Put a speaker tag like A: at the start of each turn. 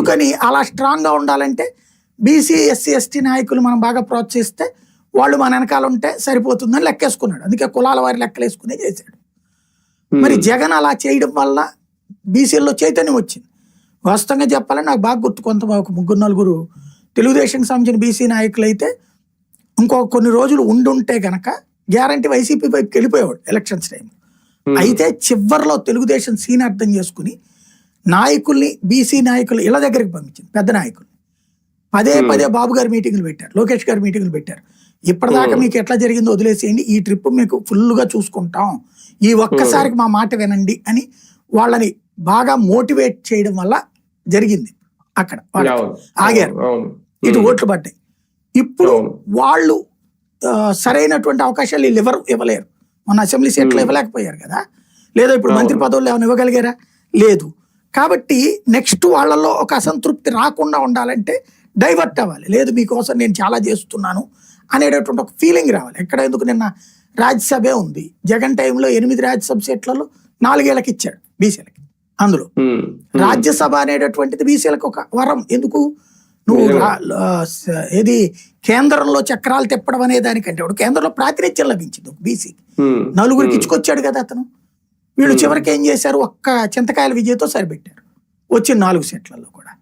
A: అందుకని అలా స్ట్రాంగ్గా ఉండాలంటే బీసీ ఎస్సీ ఎస్టీ నాయకులు మనం బాగా ప్రోత్సహిస్తే వాళ్ళు మన వెనకాల ఉంటే సరిపోతుందని లెక్కేసుకున్నాడు. అందుకే కులాల వారి లెక్కలేసుకునే చేశాడు. మరి జగన్ అలా చేయడం వల్ల బీసీల్లో చైతన్యం వచ్చింది. వాస్తవంగా చెప్పాలని నాకు బాగా గుర్తు, కొంత ఒక 3-4 తెలుగుదేశం సంబంధించిన బీసీ నాయకులు అయితే ఇంకో కొన్ని రోజులు ఉండుంటే గనక గ్యారంటీ వైసీపీ వైపుకి వెళ్ళిపోయేవాడు ఎలక్షన్స్ టైం. అయితే చివరిలో తెలుగుదేశం సీన్ అర్థం చేసుకుని నాయకుల్ని, బీసీ నాయకులు ఇళ్ళ దగ్గరికి పంపించింది. పెద్ద నాయకులు పదే బాబు గారి మీటింగ్లు పెట్టారు, లోకేష్ గారి మీటింగ్లు పెట్టారు. ఇప్పటిదాకా మీకు ఎట్లా జరిగిందో వదిలేసేయండి, ఈ ట్రిప్ మీకు ఫుల్గా చూసుకుంటాం, ఈ ఒక్కసారికి మా మాట వినండి అని వాళ్ళని బాగా మోటివేట్ చేయడం వల్ల జరిగింది. అక్కడ ఆగారు, ఇటు ఓట్లు పడ్డాయి. ఇప్పుడు వాళ్ళు సరైనటువంటి అవకాశాలు వీళ్ళు ఇవ్వలేరు. మన అసెంబ్లీ సీట్లు ఇవ్వలేకపోయారు కదా, లేదా ఇప్పుడు మంత్రి పదవులు ఏమైనా ఇవ్వగలిగారా? లేదు. కాబట్టి నెక్స్ట్ వాళ్ళల్లో ఒక అసంతృప్తి రాకుండా ఉండాలంటే డైవర్ట్ అవ్వాలి. లేదు మీకోసం నేను చాలా చేస్తున్నాను అనేటటువంటి ఒక ఫీలింగ్ రావాలి. ఎక్కడ ఎందుకు నిన్న రాజ్యసభే ఉంది, జగన్ టైంలో 8 రాజ్యసభ సీట్లలో 4 ఏళ్ళకి ఇచ్చాడు బీసీలకి. అందులో రాజ్యసభ అనేటటువంటిది బీసీలకు ఒక వరం. ఎందుకు నువ్వు ఏది కేంద్రంలో చక్రాలు తిప్పడం అనే దానికంటే వాడు కేంద్రంలో ప్రాతినిధ్యం లభించింది ఒక బీసీకి. 4 ఇచ్చుకొచ్చాడు కదా అతను. వీళ్ళు చివరికి ఏం చేశారు, ఒక్క చింతకాయల విజయతో సరిపెట్టారు వచ్చిన 4 సీట్లలో కూడా.